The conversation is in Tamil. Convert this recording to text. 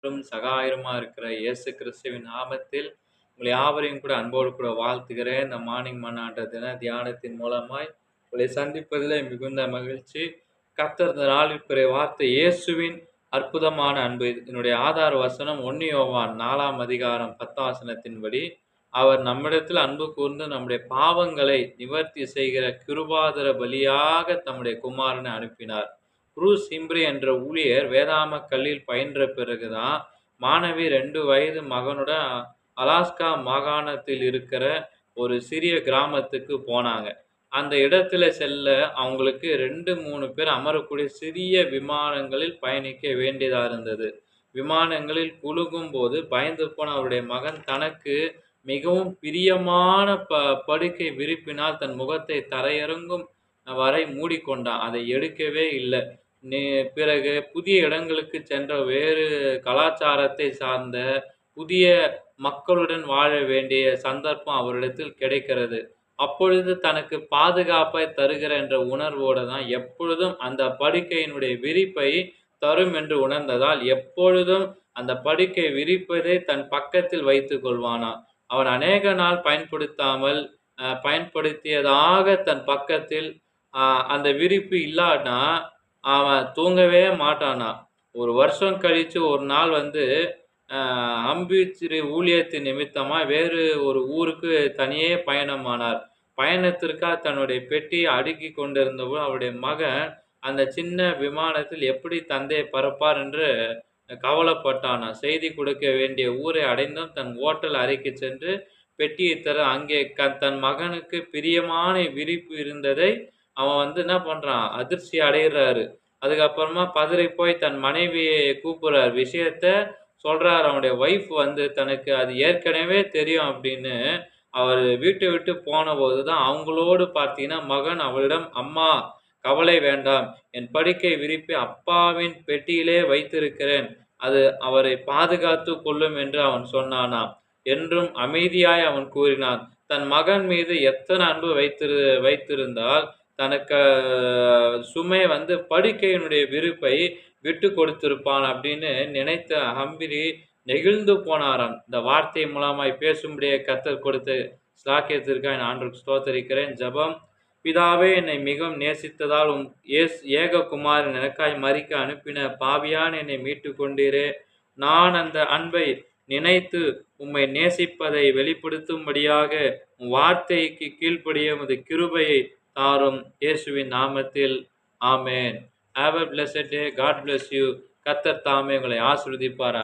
சகாயருமா இருக்கிற இயேசு கிறிஸ்துவின் நாமத்தில் உங்களை யாவரையும் கூட அன்போடு கூட வாழ்த்துகிறேன். இந்த மார்னிங் மன்னாட்ட தின தியானத்தின் மூலமாய் உங்களை சந்திப்பதிலே மிகுந்த மகிழ்ச்சி. கர்த்தர் இந்த நாளிற்குரிய வார்த்தை இயேசுவின் அற்புதமான அன்பு. என்னுடைய ஆதார வசனம் 1 யோவான் 4ஆம் அதிகாரம் 10ஆம் வசனத்தின்படி, அவர் நம்மிடத்தில் அன்பு கூர்ந்து நம்முடைய பாவங்களை நிவர்த்தி செய்கிற கிருபாதர பலியாக தம்முடைய குமாரனை அனுப்பினார். புரூஸ் இம்ப்ரி என்ற ஊழியர் வேதாம கல்லில் பயின்ற பிறகுதான் மாணவி 2 வயது மகனுடன் அலாஸ்கா மாகாணத்தில் இருக்கிற ஒரு சிறிய கிராமத்துக்கு போனாங்க. அந்த இடத்துல செல்ல அவங்களுக்கு 2, 3 பேர் அமரக்கூடிய சிறிய விமானங்களில் பயணிக்க வேண்டியதா இருந்தது. விமானங்களில் குலுங்கும்போது பயந்து போன அவருடைய மகன் தனக்கு மிகவும் பிரியமான படுக்கை விரிப்பினால் தன் முகத்தை தரையிறங்கும் வரை மூடிக்கொண்டான். அதை எடுக்கவே இல்ல. பிறகு புதிய இடங்களுக்கு சென்ற வேறு கலாச்சாரத்தை சார்ந்த புதிய மக்களுடன் வாழ வேண்டிய சந்தர்ப்பம் அவரிடத்தில் கிடைக்கிறது. அப்பொழுது தனக்கு பாதுகாப்பை தருகிற என்ற உணர்வோடு தான் எப்பொழுதும் அந்த படுக்கையினுடைய விரிப்பை தரும் என்று உணர்ந்ததால் எப்பொழுதும் அந்த படுக்கை விரிப்பதை தன் பக்கத்தில் வைத்துக் கொள்வானாம். அவன் அநேக நாள் பயன்படுத்தியதாக தன் பக்கத்தில் அந்த விரிப்பு இல்லாட்டினா அவன் தூங்கவே மாட்டானாம். ஒரு வருஷம் கழிச்சு ஒரு நாள் அம்பிச்சிறி ஊழியத்தின் நிமித்தமா வேறு ஒரு ஊருக்கு தனியே பயணமானார். பயணத்திற்காக தன்னுடைய பெட்டியை அடுக்கிக் கொண்டிருந்தபோது அவருடைய மகன் அந்த சின்ன விமானத்தில் எப்படி தந்தையை பறப்பார் என்று கவலைப்பட்டானாம். செய்தி கொடுக்க வேண்டிய ஊரை அடைந்தும் தன் ஓட்டல் அறைக்கு சென்று பெட்டியை தர அங்கே தன் மகனுக்கு பிரியமான விரிப்பு இருந்ததை அவன் என்ன பண்றான், அதிர்ச்சி அடைகிறாரு. அதுக்கப்புறமா பதறி போய் தன் மனைவியை கூப்பிடுறார். விஷயத்த சொல்றார். அவனுடைய ஒய்ஃப் தனக்கு அது ஏற்கனவே தெரியும் அப்படின்னு அவர் வீட்டை விட்டு போனபோது தான் அவங்களோடு பார்த்தீங்கன்னா மகன் அவளிடம், அம்மா கவலை வேண்டாம், என் படுக்கை விரிப்பை அப்பாவின் பெட்டியிலே வைத்திருக்கிறேன், அது அவரை பாதுகாத்து கொள்ளும் என்று அவன் சொன்னானாம். என்றும் அமைதியாய் அவன் கூறினான். தன் மகன் மீது எத்தனை அன்பு வைத்திருந்தால் தனக்கு சுமை படுக்கையினுடைய விரிப்பை விட்டு கொடுத்திருப்பான் அப்படின்னு நினைத்த ஹம்பிரி நெகிழ்ந்து போனாராம். இந்த வார்த்தை மூலமாய் பேசும்படியே கர்த்தர் கொடுத்த ஸ்லாக்கியத்திற்காக நான் ஆண்டவருக்கு ஸ்தோத்தரிக்கிறேன். ஜெபம். பிதாவே, என்னை மிகவும் நேசித்ததால் ஏககுமாரன் எனக்காய் மரிக்க அனுப்பின பாவியான என்னை மீட்டு கொண்டீரே. நான் அந்த அன்பை நினைத்து உம்மை நேசிப்பதை வெளிப்படுத்தும்படியாக உம் வார்த்தைக்கு கீழ்ப்படிய உமது கிருபையை தாரும். இயேசுவின் நாமத்தில் ஆமென். Have a blessed day. God bless you. கர்த்தர் தாமே உங்களை ஆசீர்வதிப்பாராக.